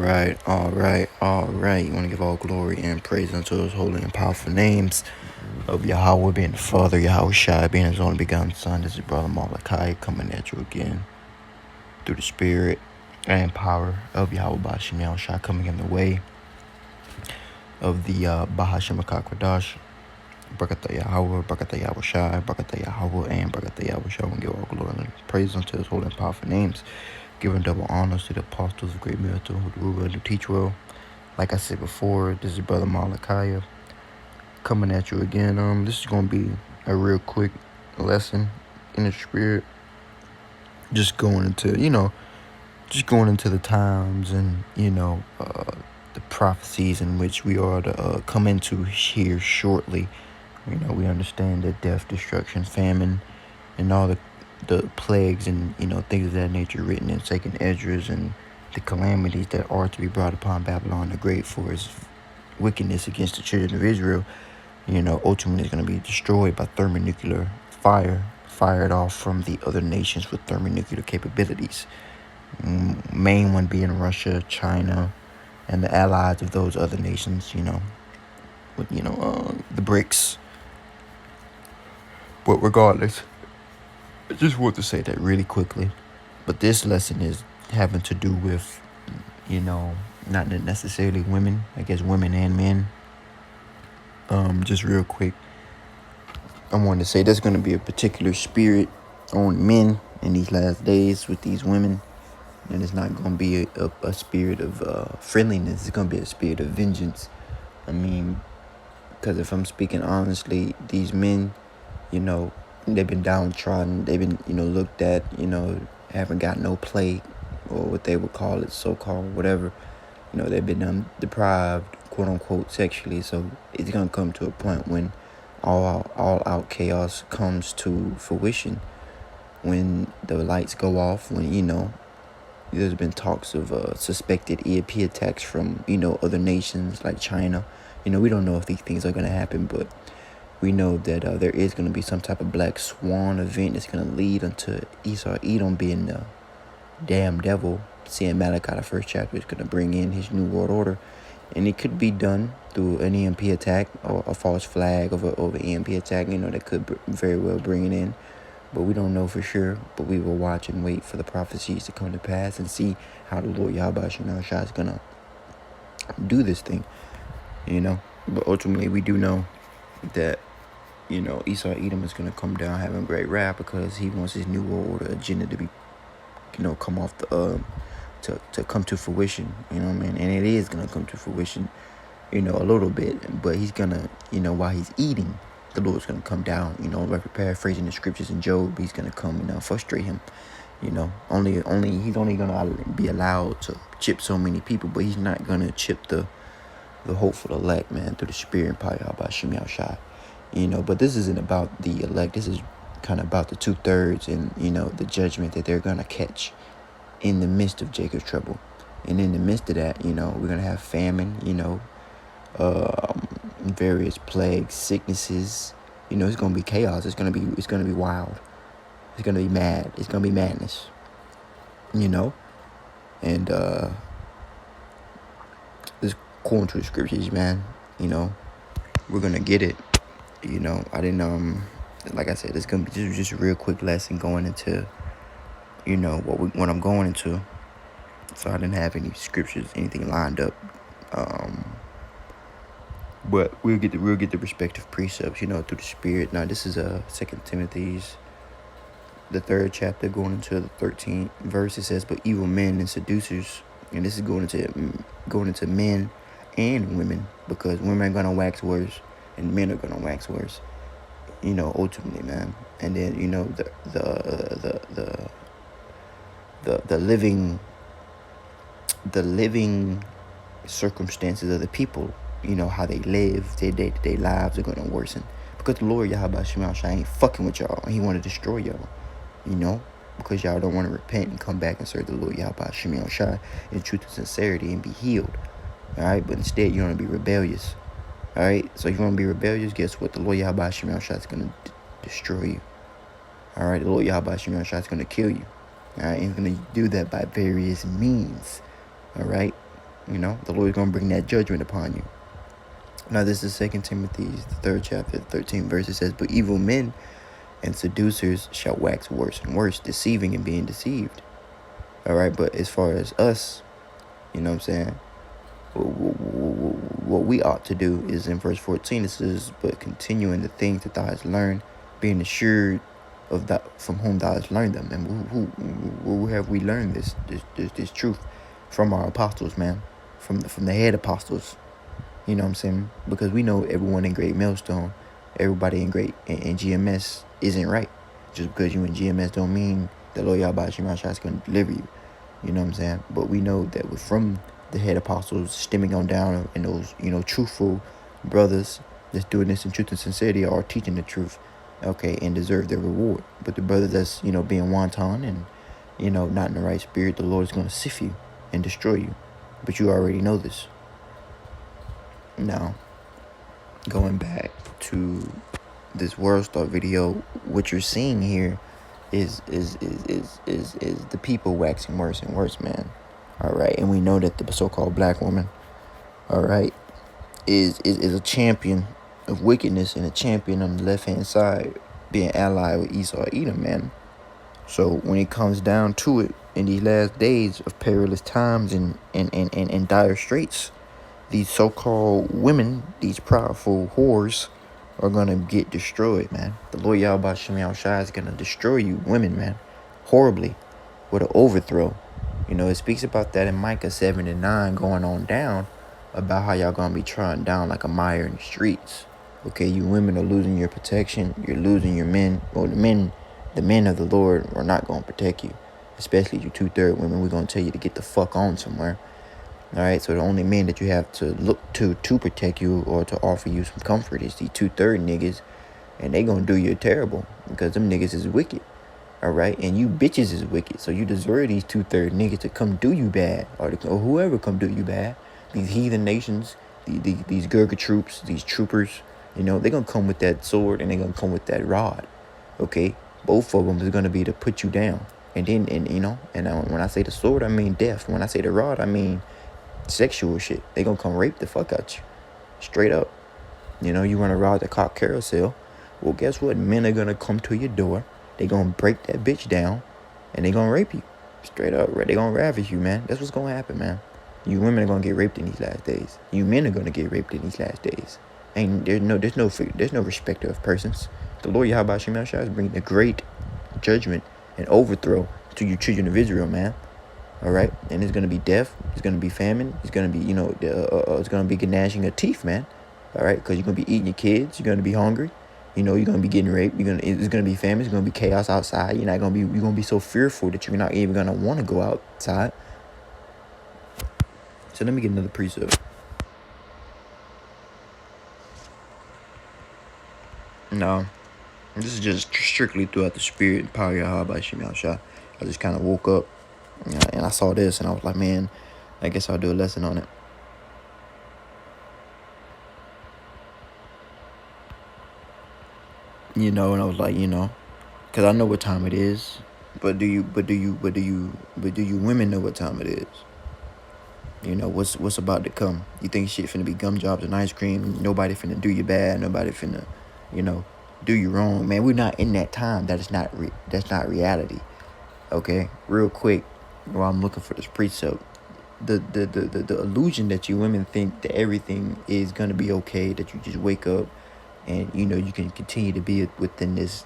All right. You want to give all glory and praise unto His holy and powerful names of Yahawah being the Father, Yahawashi being His only begotten Son. This is Brother Malachi coming at you again through the Spirit and power of Yahawah Bashim Yahawashi coming in the way of the Bahashim Akakwadash. Brakata Yahawah, Brakata Yahawashi, Brakata Yahawah, and Brakata Yahawashi. I want to give all glory and praise unto His holy and powerful names. Giving double honors to the apostles of Great Milton who rule and teach well. Like I said before, this is Brother Malachi coming at you again. This is gonna be a real quick lesson in the spirit. Just going into the times and the prophecies in which we are to come into here shortly. We understand that death, destruction, famine, and all the plagues and things of that nature written in Second Esdras, and the calamities that are to be brought upon Babylon the Great for its wickedness against the children of Israel, ultimately is going to be destroyed by thermonuclear fire fired off from the other nations with thermonuclear capabilities. Main one being Russia, China, and the allies of those other nations, with the BRICS. But regardless, I just want to say that really quickly. But this lesson is having to do with, not necessarily women. I guess women and men. Just real quick, I wanted to say there's going to be a particular spirit on men in these last days with these women. And it's not going to be a spirit of friendliness. It's going to be a spirit of vengeance. I mean, because if I'm speaking honestly, these men, they've been downtrodden. They've been, looked at, haven't got no play, or what they would call it, so-called, whatever. They've been deprived, quote unquote, sexually. So it's going to come to a point when all out chaos comes to fruition. When the lights go off, when, there's been talks of suspected EMP attacks from, other nations like China. We don't know if these things are going to happen, but we know that there is going to be some type of black swan event that's going to lead unto Esau Edom being the damn devil. Seeing Malachi, the first chapter, is going to bring in his new world order. And it could be done through an EMP attack or a false flag of an EMP attack, that could very well bring it in. But we don't know for sure. But we will watch and wait for the prophecies to come to pass and see how the Lord Yahawashi is going to do this thing, But ultimately, we do know that, Esau Edom is going to come down having great wrath because he wants his new world order agenda to be, come off the, to come to fruition, And it is going to come to fruition, a little bit. But he's going to, while he's eating, the Lord's going to come down, paraphrasing the scriptures in Job, he's going to come and frustrate him, he's only going to be allowed to chip so many people, but he's not going to chip the hopeful elect, man, through the spirit and power of Bashim Yahawashi. But this isn't about the elect. This is kind of about the 2/3 and, the judgment that they're going to catch in the midst of Jacob's trouble. And in the midst of that, we're going to have famine, various plagues, sicknesses. It's going to be chaos. It's going to be wild. It's going to be mad. It's going to be madness, And this according to the scriptures, man, we're going to get it. I didn't, like I said, it's going to be just a real quick lesson going into, what I'm going into. So I didn't have any scriptures, anything lined up. But we'll get the respective precepts, through the spirit. Now this is 2 Timothy's, the 3rd chapter, going into the 13th verse. It says, "But evil men and seducers," and this is going into men and women, because women are gonna wax worse and men are gonna wax worse. Ultimately, man. And then the living circumstances of the people, how they live, their day-to-day lives are going to worsen. Because the Lord Yahawashi ain't fucking with y'all. He want to destroy y'all, because y'all don't want to repent and come back and serve the Lord Yahawashi in truth and sincerity and be healed. All right, but instead you want to be rebellious. All right, so if you want to be rebellious, guess what? The Lord Yahawashi is going to destroy you. All right, the Lord Yahawashi is going to kill you. All right, he's going to do that by various means. All right, The Lord is going to bring that judgment upon you. Now, this is 2 Timothy, the 3rd chapter, 13th verse. It says, "But evil men and seducers shall wax worse and worse, deceiving and being deceived." All right, but as far as us, you know what I'm saying, what we ought to do is in verse 14, it says, "But continue in the things that thou hast learned, being assured of that from whom thou hast learned them." And who have we learned this truth? From our apostles, man, from the head apostles. You know what I'm saying? Because we know everyone in Great Millstone, everybody in GMS isn't right. Just because you in GMS don't mean the Lord Yahawashi is going to deliver you. You know what I'm saying? But we know that we're from the head apostles stemming on down, and those, truthful brothers that's doing this in truth and sincerity are teaching the truth, okay, and deserve their reward. But the brother that's, being wanton and, not in the right spirit, the Lord is going to sift you and destroy you. But you already know this. Now, going back to this World Star video, what you're seeing here is the people waxing worse and worse, man. All right, and we know that the so-called black woman, all right, is a champion of wickedness and a champion on the left-hand side, being allied with Esau Edom, man. So when it comes down to it, in these last days of perilous times and dire straits, these so-called women, these proudful whores, are going to get destroyed, man. The Lord Yahawashi is going to destroy you women, man, horribly, with an overthrow. It speaks about that in Micah 7:9 going on down, about how y'all going to be trodden down like a mire in the streets. Okay, you women are losing your protection. You're losing your men. Well, the men of the Lord are not going to protect you, especially you 2/3 women. We're going to tell you to get the fuck on somewhere. All right, so the only men that you have to look to protect you or to offer you some comfort is these 2/3 niggas, and they gonna do you terrible because them niggas is wicked. All right, and you bitches is wicked, so you deserve these 2/3 niggas to come do you bad, or whoever come do you bad. These heathen nations, these Gurga troops, these troopers, they gonna come with that sword and they gonna come with that rod. Okay, both of them is gonna be to put you down, and then when I say the sword, I mean death. When I say the rod, I mean sexual shit. They gonna come rape the fuck out you, straight up. You wanna ride the cock carousel. Well, guess what? Men are gonna come to your door. They gonna break that bitch down, and they gonna rape you, straight up. They gonna ravish you, man. That's what's gonna happen, man. You women are gonna get raped in these last days. You men are gonna get raped in these last days. And there's no respecter of persons. The Lord Yahawashi is bringing the great judgment and overthrow to you children of Israel, man. All right, and it's gonna be death. It's gonna be famine. It's gonna be, it's gonna be gnashing of teeth, man. All right, because you're gonna be eating your kids. You're gonna be hungry. You're gonna be getting raped. It's gonna be famine. It's gonna be chaos outside. You're gonna be so fearful that you're not even gonna want to go outside. So let me get another precept. No, this is just strictly throughout the spirit and power of Yahawashi. I just kind of woke up and I saw this and I was like, man, I guess I'll do a lesson on it. And I was like, because I know what time it is, but do you women know what time it is? What's about to come? You think shit finna be gum jobs and ice cream? Nobody finna do you bad. Nobody finna, do you wrong, man. We're not in that time. That's not reality. Okay, real quick, while I'm looking for this precept, the illusion that you women think that everything is gonna be okay, that you just wake up and you can continue to be within this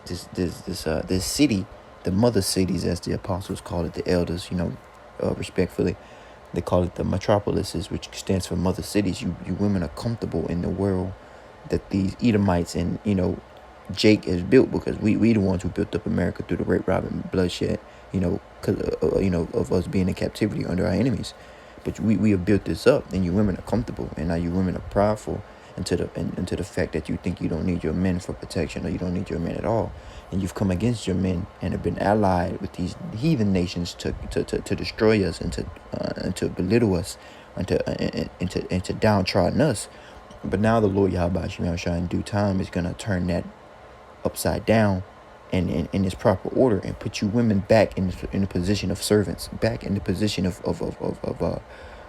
city, the mother cities, as the apostles call it, the elders, respectfully, they call it the metropolises, which stands for mother cities. You women are comfortable in the world that these Edomites and Jake has built, because we the ones who built up America through the rape, robbing, bloodshed, because of us being in captivity under our enemies. But we have built this up, and you women are comfortable, and now you women are prideful into the fact that you think you don't need your men for protection, or you don't need your men at all, and you've come against your men and have been allied with these heathen nations to destroy us and to belittle us and to downtrodden us. But now the Lord Yahawashi in due time is gonna turn that upside down and in its proper order, and put you women back in the position of servants, back in the position of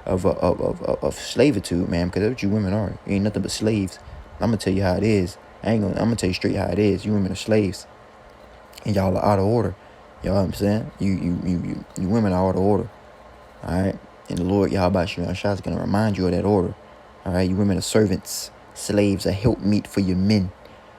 of slavitude, man, because that's what you women are. You ain't nothing but slaves. I'm gonna tell you how it is. I'm gonna tell you straight how it is. You women are slaves, and y'all are out of order. Y'all know what I'm saying? You women are out of order. All right, and the Lord Yahawashi is gonna remind you of that order. All right, you women are servants, slaves, a helpmeet for your men.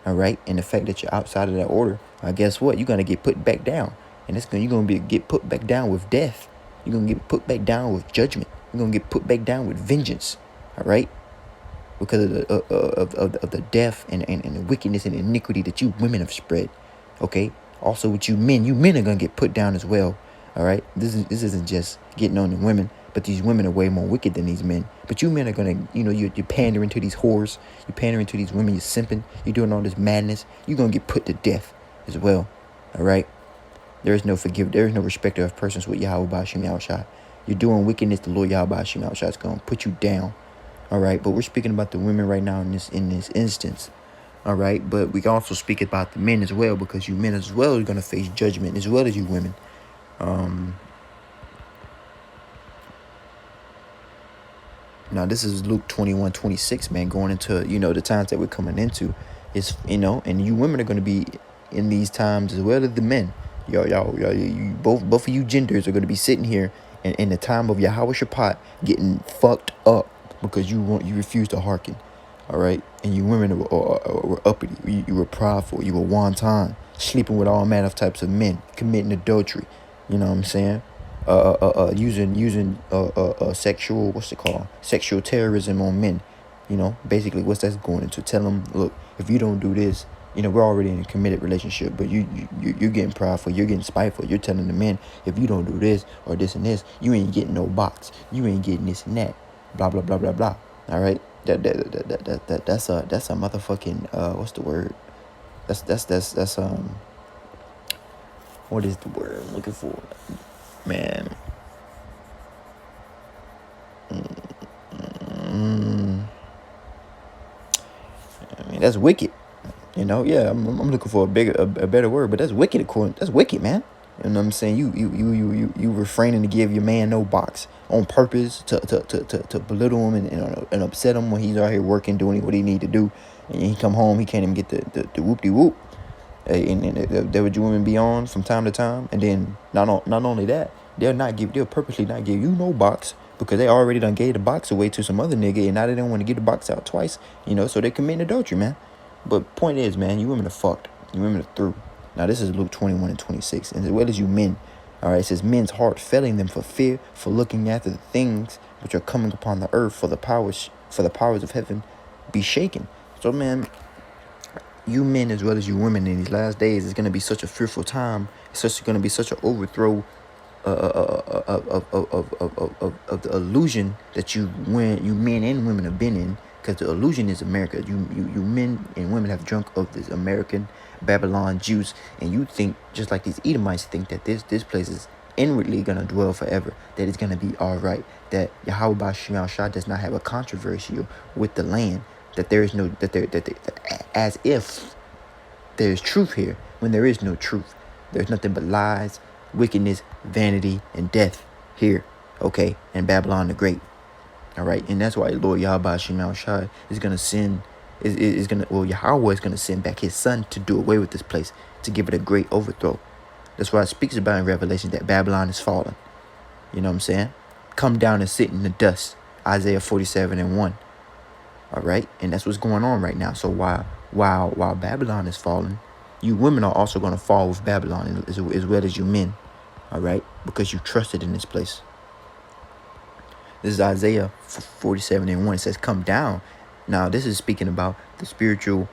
All right, and the fact that you're outside of that order, guess what? You're gonna get put back down, and you're gonna get put back down with death. You're gonna get put back down with judgment. You're gonna get put back down with vengeance. All right, because of the death and the wickedness and iniquity that you women have spread. Okay, also with you men are gonna get put down as well. All right, this isn't just getting on the women, but these women are way more wicked than these men. But you men are gonna, you're pandering to these whores, you're pandering to these women, you're simping, you're doing all this madness. You're gonna get put to death as well. All right, there is no respecter of persons with Yahawah Bashim Yahawashi. You're doing wickedness, the Lord Yahawah Bashim Yahawashi is gonna put you down. All right, but we're speaking about the women right now in this instance. All right, but we can also speak about the men as well, because you men as well are gonna face judgment as well as you women. Now this is Luke 21:26, man, going into the times that we're coming into. It's and you women are gonna be in these times as well as the men. Y'all, you, both of you genders are gonna be sitting here in the time of Yahawashi getting fucked up because you refuse to hearken. All right, and you women were uppity. You were prideful. You were wanton, sleeping with all manner of types of men, committing adultery. You know what I'm saying? Using sexual, what's it called? Sexual terrorism on men. Basically what's that's going into. Tell them, look, if you don't do this, we're already in a committed relationship, but you're getting prideful, you're getting spiteful. You're telling the men, if you don't do this or this and this, you ain't getting no box. You ain't getting this and that. Blah blah blah blah blah. All right. That's a motherfucking what's the word? That's what is the word I'm looking for? Man. I mean, that's wicked. Yeah, I'm looking for a better word, but that's wicked. That's wicked, man. You know what I'm saying? You refraining to give your man no box on purpose to belittle him and upset him when he's out here working, doing what he need to do, and he come home, he can't even get the whoop-de-whoop. And that would you women be on from time to time, and then not only that, they'll purposely not give you no box because they already done gave the box away to some other nigga, and now they don't want to give the box out twice, so they committing adultery, man. But point is, man, you women are fucked. You women are through. Now this is Luke 21:26, and as well as you men, all right, it says men's heart failing them for fear, for looking after the things which are coming upon the earth, for the powers of heaven be shaken. So, man, you men as well as you women in these last days, it's gonna be such a fearful time. It's gonna be such an overthrow of the illusion that you men and women have been in, because the illusion is America. You men and women have drunk of this American Babylon juice, and you think, just like these Edomites think, that this place is inwardly gonna dwell forever, that it's gonna be all right, that Yahawah Bashim Yahawashi does not have a controversy with the land, that there is no as if there's truth here when there is no truth. There's nothing but lies, wickedness, vanity, and death here, okay, in Babylon the Great. All right, and that's why Lord Yahawah Bashim Yahawashi is gonna send, Yahawah is gonna send back his son to do away with this place, to give it a great overthrow. That's why it speaks about in Revelation that Babylon is fallen. You know what I'm saying? Come down and sit in the dust. Isaiah 47:1. All right, and that's what's going on right now. So while Babylon is falling, you women are also going to fall with Babylon as well as you men. All right, because you trusted in this place. This is Isaiah 47:1. It says, "Come down." Now this is speaking about the spiritual.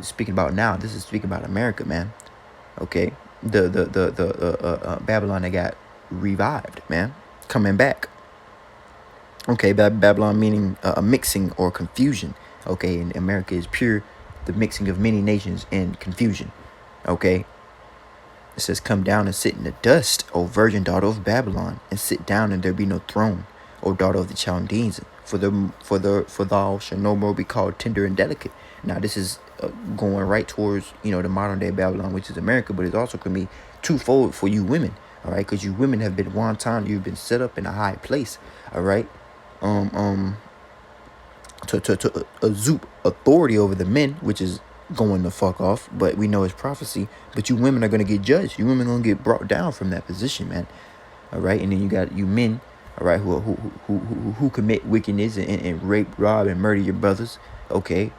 Speaking about now. This is speaking about America, man. Okay, the Babylon that got revived, man, coming back. Okay, Babylon meaning a mixing or confusion. Okay, and America is pure, the mixing of many nations and confusion. Okay, it says, "Come down and sit in the dust, O virgin daughter of Babylon, and sit down, and there be no throne, O daughter of the Chaldeans. For thou shalt no more be called tender and delicate." Now this is going right towards the modern day Babylon, which is America, but it's also going to be twofold for you women. All right, because you women have been wanton. You've been set up in a high place. All right, um, to usurp authority over the men, which is going the fuck off. But we know it's prophecy. But you women are gonna get judged. You women are gonna get brought down from that position, man. All right, and then you got you men, all right, who commit wickedness and rape, rob, and murder your brothers. Okay,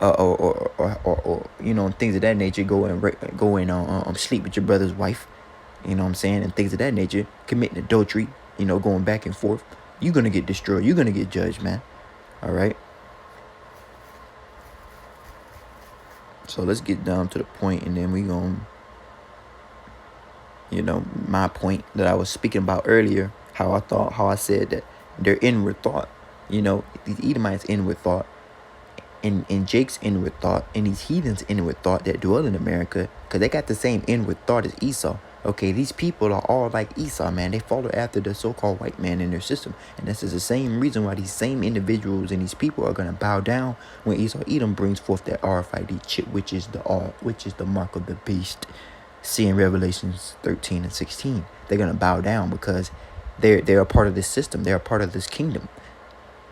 or you know, things of that nature. Go and sleep with your brother's wife. You know what I'm saying, and things of that nature. Committing adultery. You know, going back and forth. You're gonna get destroyed. You're gonna get judged, man. All right. So let's get down to the point, and then we gonna, you know, my point that I was speaking about earlier. How I said that their inward thought, you know, these Edomites' inward thought, and Jake's inward thought, and these heathens' inward thought that dwell in America, because they got the same inward thought as Esau. Okay, these people are all like Esau, man. They follow after the so-called white man in their system. And this is the same reason why these same individuals and these people are going to bow down when Esau Edom brings forth that RFID chip, which is the mark of the beast. See in Revelations 13 and 16. They're going to bow down because they're a part of this system. They're a part of this kingdom.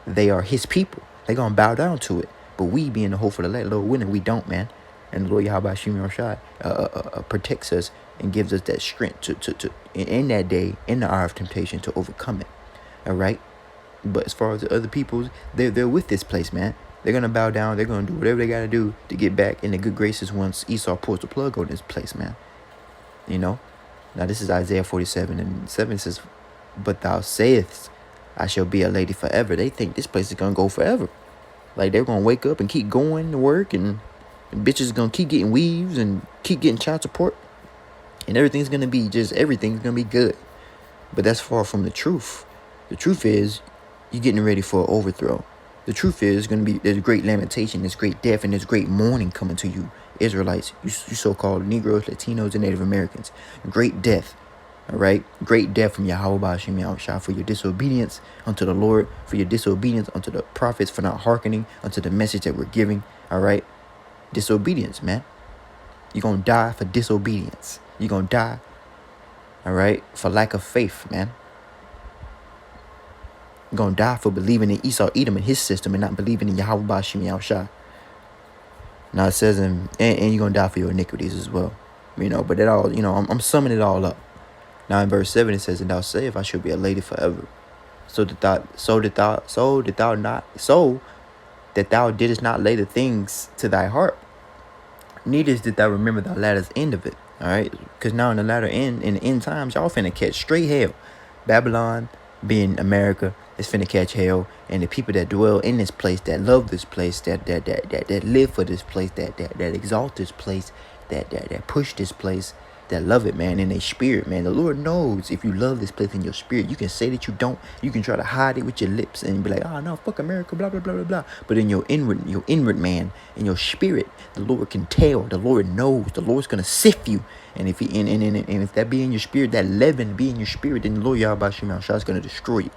They are his people. They're going to bow down to it. But we, being the hope for the Lord winning, we don't, man. And the Lord Yahawashi protects us and gives us that strength to in that day, in the hour of temptation, to overcome it. All right? But as far as the other peoples, they're with this place, man. They're going to bow down. They're going to do whatever they got to do to get back in the good graces once Esau pulls the plug on this place, man. You know? Now, this is Isaiah 47 and 7. It says, but thou sayest, I shall be a lady forever. They think this place is going to go forever. Like, they're going to wake up and keep going to work, and bitches going to keep getting weaves and keep getting child support. And everything's going to be good. But that's far from the truth. The truth is, you're getting ready for an overthrow. The truth is, there's great lamentation, there's great death, and there's great mourning coming to you, Israelites, you so-called Negroes, Latinos, and Native Americans. Great death. All right, great death from Yahawashi for your disobedience unto the Lord, for your disobedience unto the prophets, for not hearkening unto the message that we're giving. All right, disobedience, man. You're gonna die for disobedience. You're gonna die, all right, for lack of faith, man. You're gonna die for believing in Esau Edom and his system and not believing in Yahawashi. Now it says, and you're gonna die for your iniquities as well. You know, but that all, you know, I'm summing it all up. Now in verse 7 it says, and thou sayest, I shall be a lady forever. So that thou didst not lay the things to thy heart, neither did thou remember the latter's end of it. All right, because now in the latter end, in the end times, y'all finna catch straight hell. Babylon, being America, is finna catch hell, and the people that dwell in this place, that love this place, that live for this place, that exalt this place, that push this place, that love it, man, in their spirit, man. The Lord knows if you love this place in your spirit. You can say that you don't. You can try to hide it with your lips and be like, oh no, fuck America, blah blah blah blah blah. But in your inward man, in your spirit, the Lord can tell. The Lord knows. The Lord's gonna sift you. And if if that be in your spirit, that leaven be in your spirit, then the Lord Yahawashi is gonna destroy you.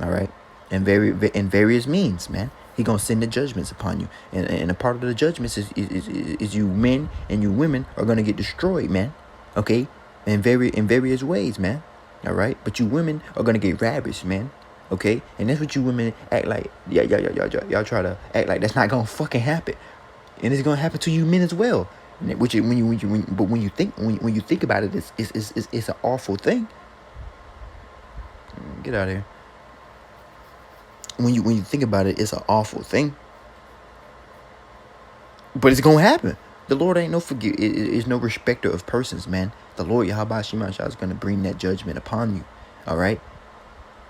All right, and various means, man. He gonna send the judgments upon you, and a part of the judgments is you men and you women are gonna get destroyed, man. Okay, in various ways, man. All right, but you women are gonna get ravished, man. Okay, and that's what you women act like. Y'all try to act like that's not gonna fucking happen, and it's gonna happen to you men as well. Which when you think about it, it's an awful thing. Get out of here. When you think about it, it's an awful thing. But it's gonna happen. The Lord ain't no is no respecter of persons, man. The Lord Yahawashi is gonna bring that judgment upon you. All right.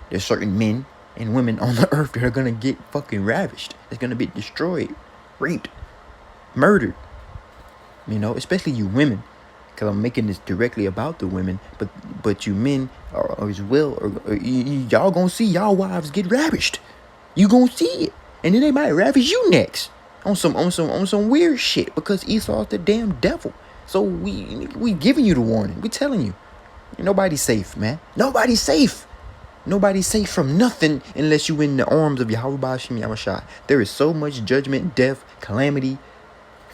There's certain men and women on the earth that are gonna get fucking ravished. It's gonna be destroyed, raped, murdered. You know, especially you women, because I'm making this directly about the women. But you men are as well. Or y'all gonna see y'all wives get ravished. You gonna see it, and then they might ravish you next on some weird shit because Esau's the damn devil. So we giving you the warning. We telling you, nobody's safe, man. Nobody's safe. Nobody's safe from nothing unless you in the arms of Yahawashi. There is so much judgment, death, calamity,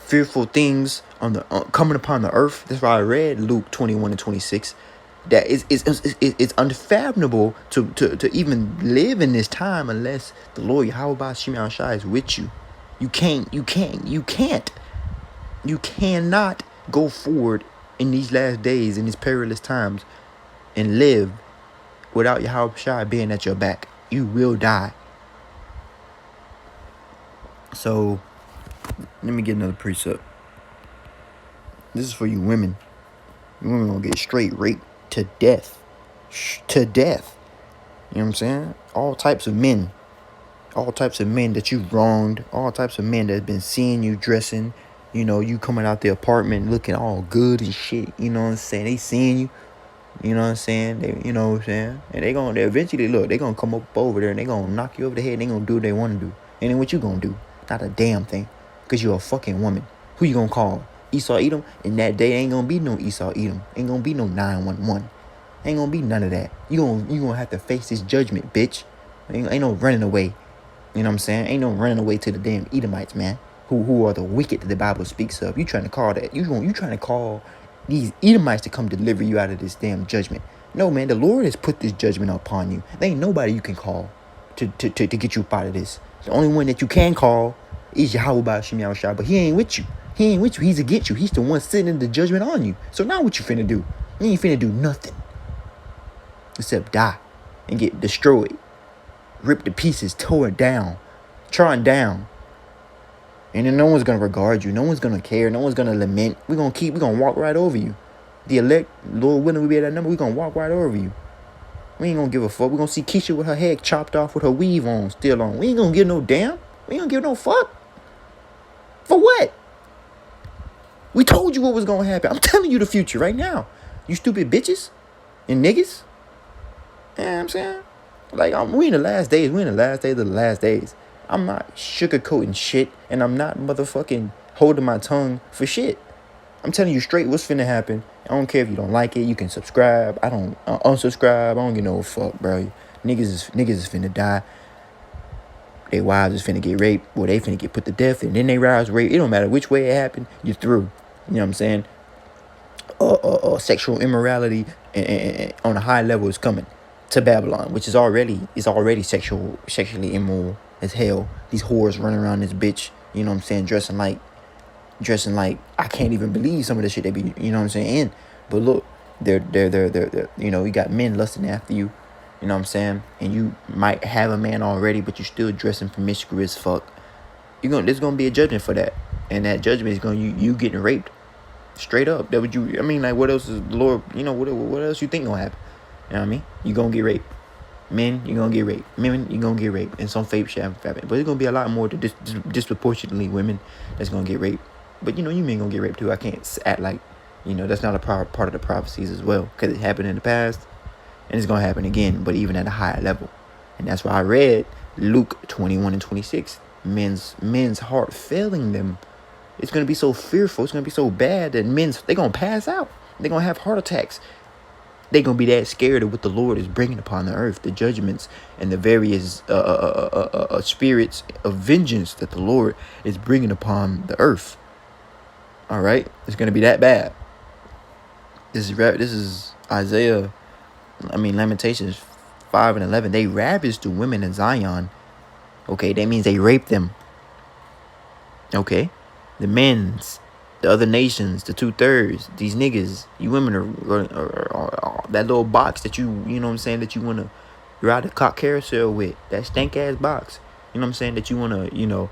fearful things on the coming upon the earth. That's why I read Luke 21 and 26. that it's unfathomable to even live in this time unless the Lord Yahawashi is with you. You cannot go forward in these last days, in these perilous times, and live without Yahawashi being at your back. You will die. So, let me get another precept. This is for you women. You women gonna get straight raped to death. To death. You know what I'm saying? All types of men. All types of men that you've wronged. All types of men that have been seeing you dressing. You know, you coming out the apartment looking all good and shit. You know what I'm saying? They seeing you. You know what I'm saying? They, you know what I'm saying? And they eventually, look, they gonna come up over there and they gonna knock you over the head and they gonna do what they want to do. And then what you gonna do? Not a damn thing. Because you're a fucking woman. Who you gonna call? Esau Edom? And that day ain't gonna be no Esau Edom. Ain't gonna be no 911. Ain't gonna be none of that. You gonna have to face this judgment, bitch. Ain't no running away. You know what I'm saying? Ain't no running away to the damn Edomites, man. Who are the wicked that the Bible speaks of. You trying to call that? You trying to call these Edomites to come deliver you out of this damn judgment? No, man. The Lord has put this judgment upon you. There ain't nobody you can call to get you up out of this. The only one that you can call is Yahawah, but he ain't with you. He ain't with you. He's against you. He's the one sitting in the judgment on you. So now what you finna do? You ain't finna do nothing except die and get destroyed, ripped to pieces, torn down, trodden down. And then no one's gonna regard you. No one's gonna care. No one's gonna lament. We're gonna walk right over you. The elect, Lord willing, we be at that number. We're gonna walk right over you. We ain't gonna give a fuck. We're gonna see Keisha with her head chopped off with her weave on, still on. We ain't gonna give no damn. We ain't gonna give no fuck. For what? We told you what was gonna happen. I'm telling you the future right now. You stupid bitches and niggas. You know what I'm saying? Like, we in the last days. We in the last days of the last days. I'm not sugarcoating shit, and I'm not motherfucking holding my tongue for shit. I'm telling you straight what's finna happen. I don't care if you don't like it. You can subscribe. I don't unsubscribe. I don't give no fuck, bro. Niggas is finna die. Their wives is finna get raped. Well, they finna get put to death, and then they wives rape. It don't matter which way it happened. You're through. You know what I'm saying? Sexual immorality and on a high level is coming to Babylon, which is already sexually immoral as hell. These whores running around this bitch, you know what I'm saying, dressing like I can't even believe some of the shit they be, you know what I'm saying, in. But look, they're you know, you got men lusting after you, you know what I'm saying, and you might have a man already, but you still dressing promiscuous fuck. There's gonna be a judgment for that, and that judgment is gonna you getting raped, straight up. That would you? I mean, like, what else is the Lord? You know, what else you think gonna happen? You know what I mean? You gonna get raped. Men, you're gonna get raped. Women, you're gonna get raped. And some fake shit happen. But there's gonna be a lot more to disproportionately women that's gonna get raped. But, you know, you men gonna get raped too. I can't act like, you know, that's not a part of the prophecies as well. Because it happened in the past. And it's gonna happen again. But even at a higher level. And that's why I read Luke 21 and 26. Men's heart failing them. It's gonna be so fearful. It's gonna be so bad that they're gonna pass out. They're gonna have heart attacks. They're going to be that scared of what the Lord is bringing upon the earth, the judgments and the various spirits of vengeance that the Lord is bringing upon the earth. All right? It's going to be that bad. This is Lamentations 5 and 11. They ravished the women in Zion. Okay, that means they raped them. Okay? The other nations, the 2/3, these niggas, you women are that little box that you know what I'm saying, that you want to ride a cock carousel with, that stank ass box, you know what I'm saying, that you want to,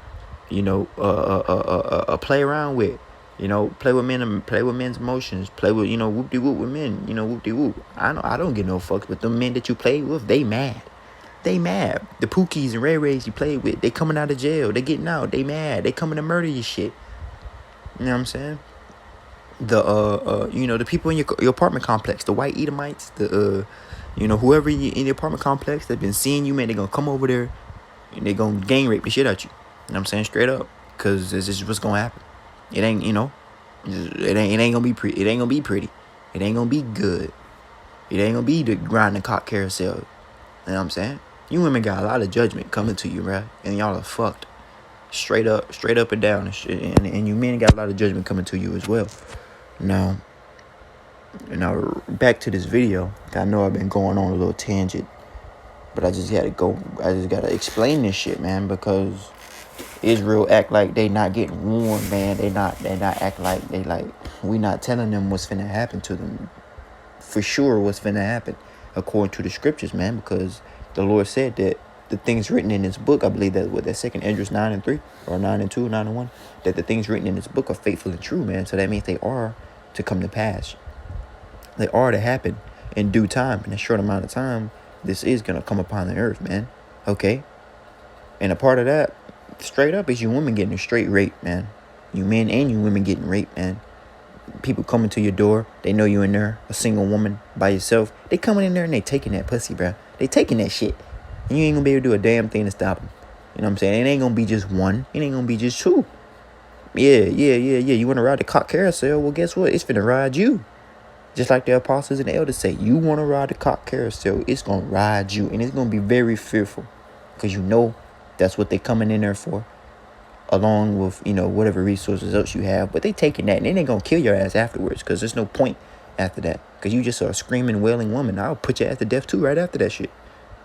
play around with, you know, play with men's emotions, play with, you know, whoop-de-whoop with men, you know, whoop-de-whoop. I don't get no fucks, but the men that you play with, they mad. They mad. The Pookies and Ray Rays you played with, they coming out of jail, they getting out, they mad, they coming to murder your shit. You know what I'm saying? You know, the people in your apartment complex, the white Edomites, you know, whoever in the apartment complex that been seeing you, man, they gonna come over there and they gonna gang rape the shit out you. You know what I'm saying? Straight up. Because this is what's gonna happen. It ain't, you know, it ain't gonna be pretty. It ain't gonna be pretty. It ain't gonna be good. It ain't gonna be the grinding cock carousel. You know what I'm saying? You women got a lot of judgment coming to you, right? And y'all are fucked. Straight up and down, and you men got a lot of judgment coming to you as well. Now, Now back to this video. I know I've been going on a little tangent, but I just gotta explain this shit, man, because Israel act like they not getting warned, man. They not act like we not telling them what's finna happen to them. For sure what's finna happen according to the scriptures, man, because the Lord said that the things written in this book, I believe that second Esdras 9:3 or 9:2, 9:1, that the things written in this book are faithful and true, man. So that means they are to come to pass. They are to happen in due time. In a short amount of time, this is gonna come upon the earth, man. Okay? And a part of that, straight up, is you women getting straight raped, man. You men and you women getting raped, man. People coming to your door, they know you in there, a single woman by yourself. They coming in there and they taking that pussy, bro. They taking that shit. And you ain't gonna be able to do a damn thing to stop them. You know what I'm saying? It ain't gonna be just one. It ain't gonna be just two. Yeah. You wanna ride the cock carousel? Well, guess what? It's finna ride you. Just like the apostles and the elders say, you wanna ride the cock carousel, it's gonna ride you. And it's gonna be very fearful. Because you know that's what they coming in there for. Along with, whatever resources else you have. But they taking that and then they gonna kill your ass afterwards. Because there's no point after that. Because you just are a screaming, wailing woman. I'll put your ass to death too right after that shit.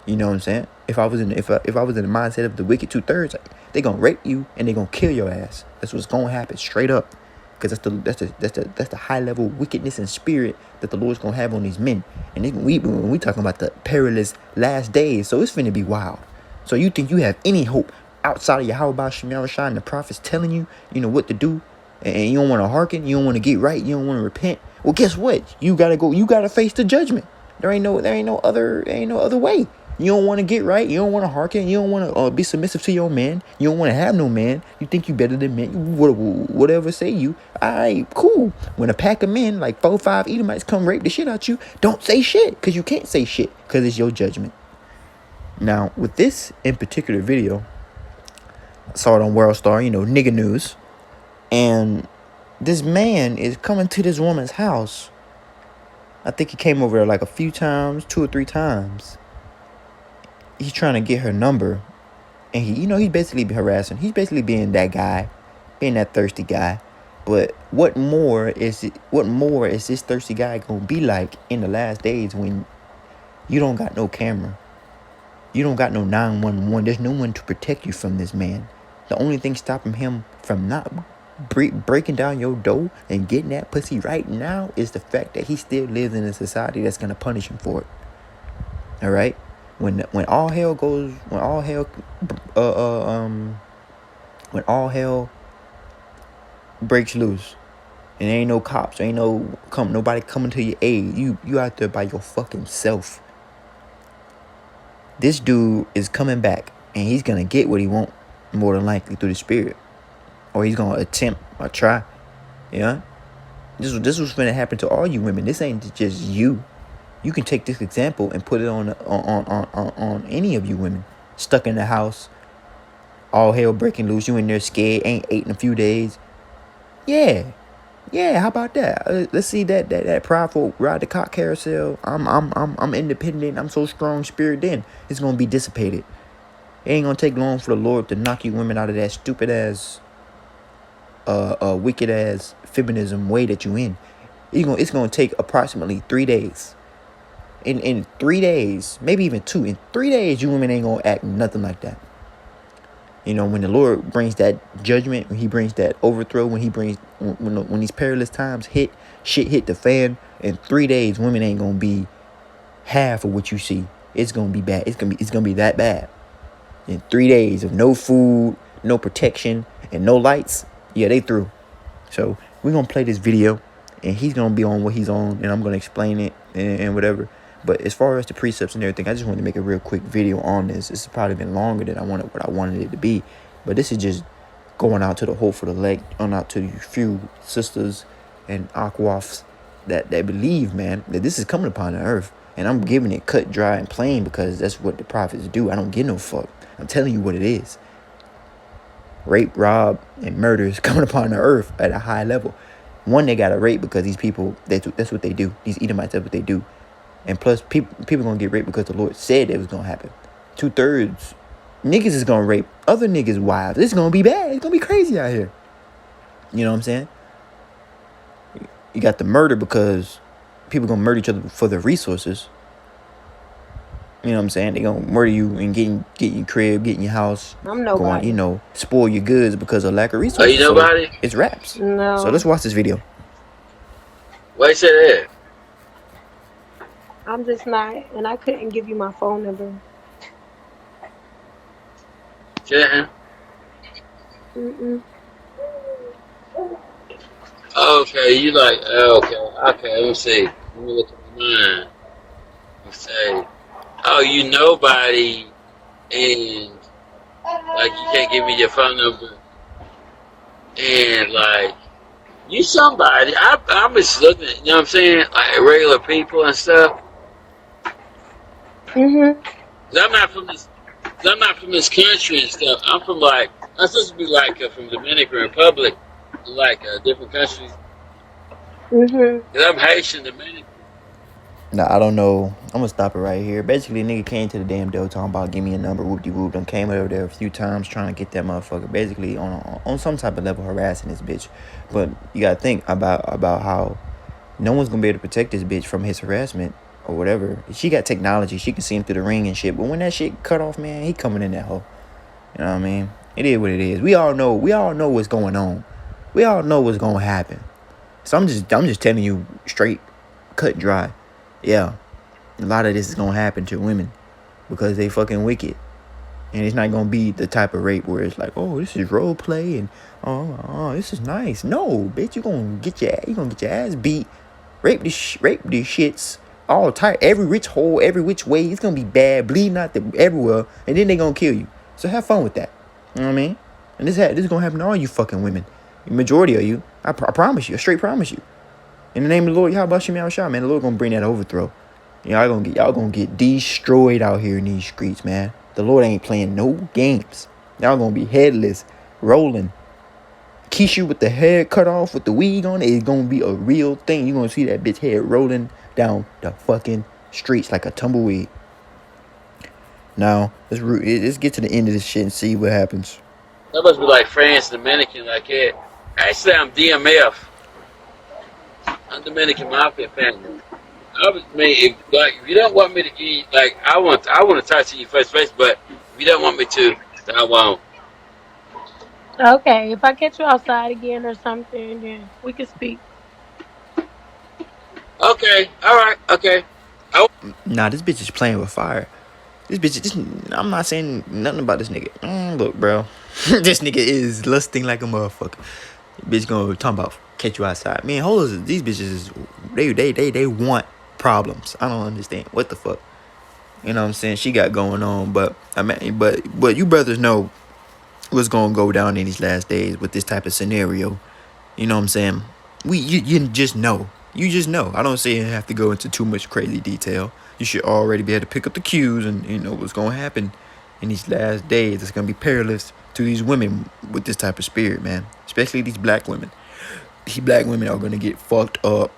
You know what I'm saying? If I was in the mindset of the wicked 2/3, they gonna rape you and they gonna kill your ass. That's what's gonna happen straight up. Because that's the high level wickedness and spirit that the Lord's gonna have on these men. And when we talking about the perilous last days, so it's finna be wild. So you think you have any hope outside of Yahawashi and the prophets telling you, what to do, and you don't want to hearken, you don't want to get right, you don't want to repent? Well, guess what? You gotta face the judgment. There ain't no other way. You don't want to get right. You don't want to hearken. You don't want to be submissive to your man. You don't want to have no man. You think you better than men. Whatever say you. All right, cool. When a pack of men, like 4 or 5 Edomites, come rape the shit out you, don't say shit. Because you can't say shit. Because it's your judgment. Now, with this in particular video, I saw it on World Star, nigga news. And this man is coming to this woman's house. I think he came over there like a few times, 2 or 3 times. He's trying to get her number, and he's basically harassing. He's basically being that guy, being that thirsty guy. But what more is this thirsty guy gonna be like in the last days when you don't got no camera, you don't got no 911. There's no one to protect you from this man. The only thing stopping him from not breaking down your door and getting that pussy right now is the fact that he still lives in a society that's gonna punish him for it. All right. When all hell breaks loose, and there ain't no cops, ain't nobody coming to your aid, you out there by your fucking self. This dude is coming back, and he's gonna get what he want, more than likely through the spirit, or he's gonna attempt or try. Yeah, this was gonna happen to all you women. This ain't just you. You can take this example and put it on any of you women stuck in the house, all hell breaking loose. You in there scared, ain't ate in a few days. Yeah. How about that? Let's see that prideful ride the cock carousel. I'm independent. I'm so strong spirit. Then it's gonna be dissipated. It ain't gonna take long for the Lord to knock you women out of that stupid ass, wicked ass feminism way that you in. It's gonna take approximately 3 days. In 3 days, maybe even 2, in 3 days, you women ain't gonna act nothing like that. When the Lord brings that judgment, when he brings that overthrow, when these perilous times shit hit the fan, in 3 days, women ain't gonna be half of what you see. It's gonna be bad. It's gonna be that bad. In 3 days of no food, no protection, and no lights, yeah, they through. So we're gonna play this video, and he's gonna be on what he's on, and I'm gonna explain it and whatever. But as far as the precepts and everything, I just wanted to make a real quick video on this. This has probably been longer than what I wanted it to be. But this is just going out to the hope for the leg, going out to the few sisters and aquafs that believe, man, that this is coming upon the earth. And I'm giving it cut, dry, and plain because that's what the prophets do. I don't give no fuck. I'm telling you what it is. Rape, rob, and murder is coming upon the earth at a high level. One, they got to rape because these people, that's what they do. These Edomites, that's what they do. And plus, people gonna get raped because the Lord said it was gonna happen. 2/3 niggas is gonna rape other niggas' wives. It's gonna be bad. It's gonna be crazy out here. You know what I'm saying? You got the murder because people gonna murder each other for the resources. You know what I'm saying? They gonna murder you and get your crib, get in your house, I'm go on, nobody. spoil your goods because of lack of Are you resources. So nobody? it's raps. So let's No, watch this video. Why you say that? I'm just not, and I couldn't give you my phone number. Shouldn't? Mm-mm. Okay, you like, okay, let me see. Let me look at mine. Let me say, oh, you nobody, and like you can't give me your phone number, and like you somebody. I'm just looking at, you know what I'm saying, like regular people and stuff. Mhm. 'Cause I'm not from this. 'Cause I'm not from this country and stuff. I'm from like I'm supposed to be like from Dominican Republic, like different countries. Mhm. Cause I'm Haitian Dominican. Now I don't know. I'm gonna stop it right here. Basically, nigga came to the damn door talking about give me a number, whoop de whoop. Done came over there a few times trying to get that motherfucker. Basically on some type of level harassing this bitch. But you gotta think about how no one's gonna be able to protect this bitch from his harassment or whatever. She got technology. She can see him through the ring and shit. But when that shit cut off, man, he coming in that hole. You know what I mean? It is what it is. We all know what's going on. We all know what's gonna happen. So I'm just telling you straight, cut dry. Yeah, a lot of this is gonna happen to women because they fucking wicked, and it's not gonna be the type of rape where it's like, oh, this is role play and this is nice. No, bitch, you gonna get your ass beat, rape these shits all tight, every rich hole, every which way. It's gonna be bad, bleeding out everywhere, and then they gonna kill you. So have fun with that. You know what I mean? And this is gonna happen to all you fucking women. The majority of you, I promise you, I straight promise you. In the name of the Lord, Yahawashi, man, the Lord gonna bring that overthrow. Y'all gonna get destroyed out here in these streets, man. The Lord ain't playing no games. Y'all gonna be headless, rolling. Keisha with the hair cut off with the wig on it is gonna be a real thing. You gonna see that bitch head rolling down the fucking streets like a tumbleweed. Now let's get to the end of this shit and see what happens. That must be like France, Dominican, like that. Actually, I'm DMF. I'm Dominican Mafia family. I was if if you don't want me to give like I want to talk to you face to face, but if you don't want me to, then I won't. Okay, if I catch you outside again or something, then we can speak. Okay, all right, okay. Nah, this bitch is playing with fire. I'm not saying nothing about this nigga. Look, bro. This nigga is lusting like a motherfucker. Bitch gonna talk about catch you outside. Man, hoes, these bitches, they want problems. I don't understand. What the fuck? You know what I'm saying? She got going on, but I mean, but you brothers know what's gonna go down in these last days with this type of scenario. You know what I'm saying? You just know. You just know. I don't say you have to go into too much crazy detail. You should already be able to pick up the cues and you know what's gonna happen in these last days. It's gonna be perilous to these women with this type of spirit, man. Especially these black women. These black women are gonna get fucked up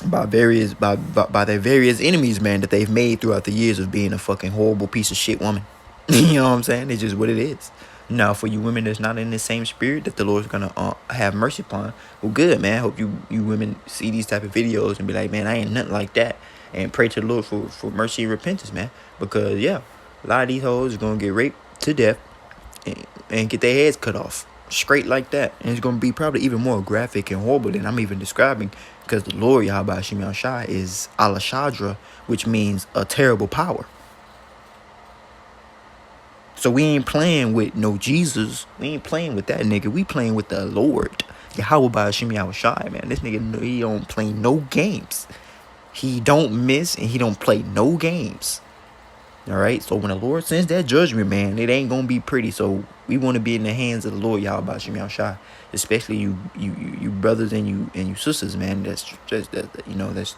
by their various enemies, man, that they've made throughout the years of being a fucking horrible piece of shit woman. You know what I'm saying? It's just what it is. Now, for you women that's not in the same spirit that the Lord's gonna have mercy upon, well, good, man. Hope you women see these type of videos and be like, man, I ain't nothing like that, and pray to the Lord for mercy and repentance, man. Because yeah, a lot of these hoes are gonna get raped to death and get their heads cut off straight like that, and it's gonna be probably even more graphic and horrible than I'm even describing, because the Lord Yahawashi is Alashadra, which means a terrible power. So we ain't playing with no Jesus. We ain't playing with that nigga. We playing with the Lord. Yahawashi, man. This nigga, he don't play no games. He don't miss and he don't play no games. All right. So when the Lord sends that judgment, man, it ain't gonna be pretty. So we want to be in the hands of the Lord, Yahawashi, especially you brothers and you sisters, man. That's just that's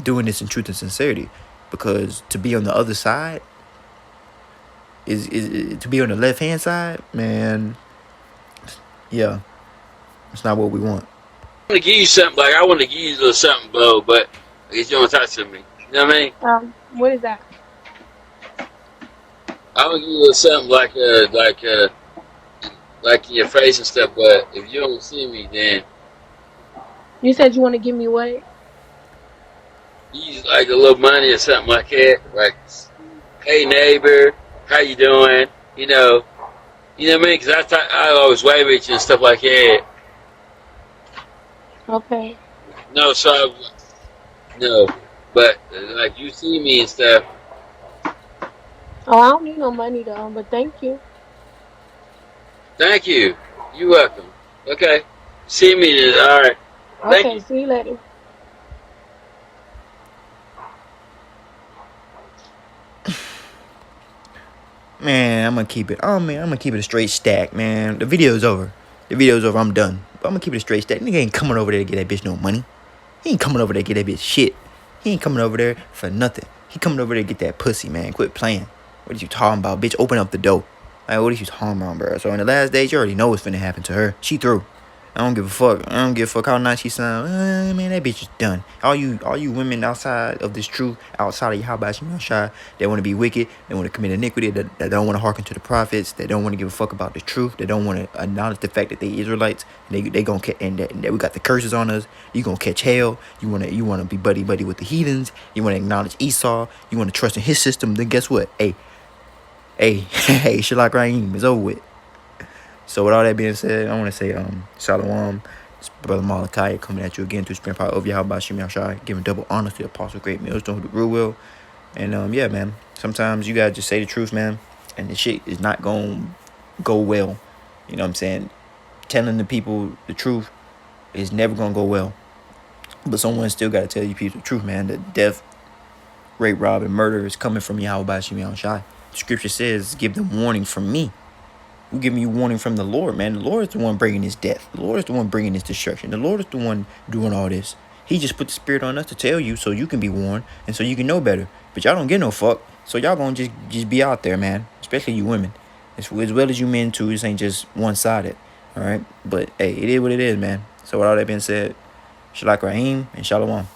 doing this in truth and sincerity, because to be on the other side is to be on the left hand side, man. Yeah, it's not what we want. I want to give you something. Like I want to give you a little something, bro. But I guess you don't talk to me. You know what I mean? What is that? I want to give you a little something like in your face and stuff. But if you don't see me, then You said you want to give me what? use like a little money or something like that. Like, hey neighbor, how you doing? You know what I mean? Because I always wave at you and stuff like that. Okay. No, so no, but like you see me and stuff. Oh, I don't need no money though, but thank you. Thank you. You're welcome. Okay. See me then. All right. Thank Okay, you. see you later. Man, I'm gonna keep it. Oh man, I'm gonna keep it a straight stack, man. The video's over. The video's over. I'm done. But I'm gonna keep it a straight stack. Nigga ain't coming over there to get that bitch no money. He ain't coming over there to get that bitch shit. He ain't coming over there for nothing. He coming over there to get that pussy, man. Quit playing. What are you talking about, bitch? Open up the door. Like, what are you talking about, bro? So in the last days, you already know what's finna happen to her. She through. I don't give a fuck. I don't give a fuck how nice she sound. Man, that bitch is done. All you women outside of this truth, outside of Yahawashi, they want to be wicked. They want to commit iniquity. That don't want to hearken to the prophets. They don't want to give a fuck about the truth. They don't want to acknowledge the fact that they Israelites. And they gonna catch, and that we got the curses on us. You gonna catch hell. You wanna be buddy with the heathens. You wanna acknowledge Esau. You wanna trust in his system. Then guess what? Hey, Shalak Raheem is over with. So with all that being said, I want to say Shalom. It's Brother Malachi coming at you again through Spring Power of Yahawashi, giving double honor to the Apostle Great Millstone who the real will. And yeah, man, sometimes you gotta just say the truth, man, and the shit is not gonna go well. You know what I'm saying? Telling the people the truth is never gonna go well. But someone still gotta tell you people the truth, man. That death, rape, rob, and murder is coming from Yahawashi. The scripture says, give them warning from me. We're giving you warning from the Lord, man. The Lord is the one bringing this death. The Lord is the one bringing this destruction. The Lord is the one doing all this. He just put the spirit on us to tell you so you can be warned and so you can know better. But y'all don't get no fuck. So y'all gonna just be out there, man. Especially you women. As well as you men too. This ain't just one-sided. All right? But hey, it is what it is, man. So with all that being said, Shalak Rahim and Shalom.